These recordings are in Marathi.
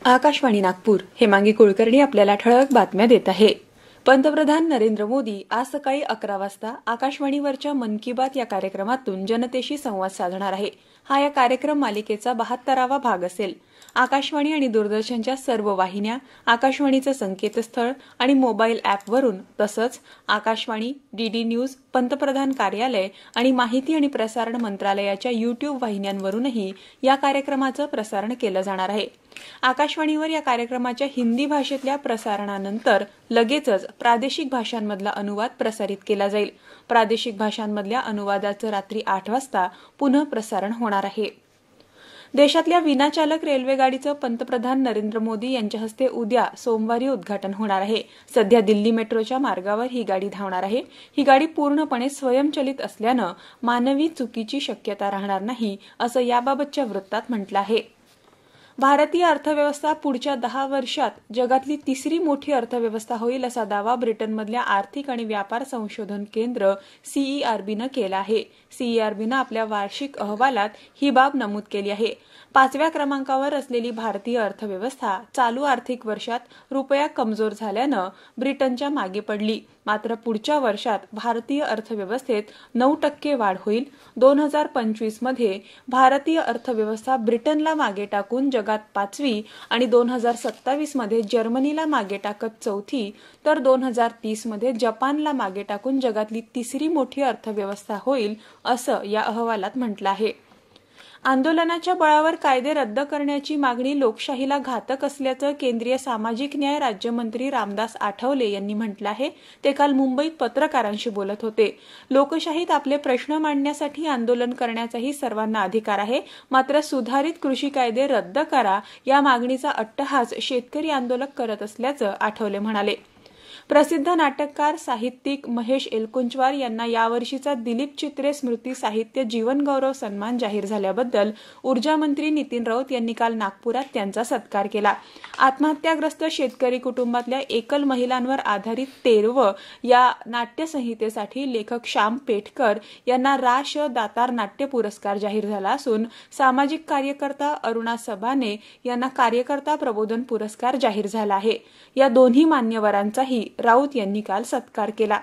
आकाशवाणी नागपूर. हेमांगी कुलकर्णी आपल्याला ठळक बातम्या देत आहे. पंतप्रधान नरेंद्र मोदी आज सकाळी 11 वाजता आकाशवाणीवरच्या मन की बात या कार्यक्रमातून जनतेशी संवाद साधणार आहे. हा या कार्यक्रम मालिकेचा 72वा भाग असेल. आकाशवाणी आणि दूरदर्शनच्या सर्व वाहिन्या, आकाशवाणीचं संकेतस्थळ आणि मोबाईल ॲपवरून तसंच आकाशवाणी, डीडी न्यूज, पंतप्रधान कार्यालय आणि माहिती आणि प्रसारण मंत्रालयाच्या YouTube वाहिन्यांवरूनही या कार्यक्रमाचं प्रसारण केलं जाणार आहे. आकाशवाणीवर या कार्यक्रमाच्या हिंदी भाषेतल्या प्रसारणानंतर लगेचच प्रादेशिक भाषांमधला अनुवाद प्रसारित केला जाईल. प्रादेशिक भाषांमधल्या अनुवादाचं रात्री 8 वाजता पुनः प्रसारण होणार आहे. देशातल्या विनाचालक रेल्वेगाडीचं पंतप्रधान नरेंद्र मोदी यांच्या हस्ते उद्या सोमवारी उद्घाटन होणार आहे. सध्या दिल्ली मेट्रोच्या मार्गावर ही गाडी धावणार आहे. ही गाडी पूर्णपणे स्वयंचलित असल्यानं मानवी चुकीची शक्यता राहणार नाही, असं याबाबतच्या वृत्तात म्हटलं आहे. भारतीय अर्थव्यवस्था पुढच्या 10 वर्षात जगातली तिसरी मोठी अर्थव्यवस्था होईल असा दावा ब्रिटनमधल्या आर्थिक आणि व्यापार संशोधन केंद्र CERBनं केला आहे. CERBनं आपल्या वार्षिक अहवालात ही बाब नमूद केली आहे. 5व्या क्रमांकावर असलेली भारतीय अर्थव्यवस्था चालू आर्थिक वर्षात रुपया कमजोर झाल्यानं ब्रिटनच्या मागे पडली. मात्र पुढच्या वर्षात भारतीय अर्थव्यवस्थेत 9% वाढ होईल. 2025 मध्ये भारतीय अर्थव्यवस्था ब्रिटनला मागे टाकून जगात 5वी आणि 2027 मध्ये जर्मनीला मागे टाकत 4थी तर 2030 मध्ये जपानला मागे टाकून जगातली तिसरी मोठी अर्थव्यवस्था होईल, असं या अहवालात म्हटलं आहे. आंदोलनाच्या बळावर कायदे रद्द करण्याची मागणी लोकशाहीला घातक असल्याचं केंद्रीय सामाजिक न्याय राज्यमंत्री रामदास आठवले यांनी म्हटलं आहे. ते काल मुंबईत पत्रकारांशी बोलत होते. लोकशाहीत आपले प्रश्न मांडण्यासाठी आंदोलन करण्याचाही सर्वांना अधिकार आहे, मात्र सुधारित कृषी कायदे रद्द करा या मागणीचा अट्टहास शेतकरी आंदोलक करत असल्याचं आठवले म्हणाले. प्रसिद्ध नाटककार साहित्यिक महेश एलकुंचवार यांना यावर्षीचा दिलीप चित्रे स्मृती साहित्य जीवनगौरव सन्मान जाहीर झाल्याबद्दल ऊर्जा मंत्री नितीन राऊत यांनी काल नागपुरात त्यांचा सत्कार केला. आत्महत्याग्रस्त शेतकरी कुटुंबातल्या एकल महिलांवर आधारित 13 या नाट्यसंहितेसाठी लेखक श्याम पेठकर यांना रा.श. दातार नाट्य पुरस्कार जाहीर झाला असून सामाजिक कार्यकर्ता अरुणा सबाने यांना कार्यकर्ता प्रबोधन पुरस्कार जाहीर झाला आहे. या दोन्ही मान्यवरांचाही राऊत यांनी काल सत्कार केला.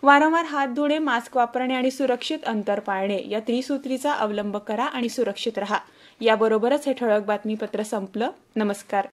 वारंवार हात धुणे, मास्क वापरणे आणि सुरक्षित अंतर पाळणे या त्रिसूत्रीचा अवलंब करा आणि सुरक्षित रहा. याबरोबरच हे ठळक बातमीपत्र संपलं. नमस्कार.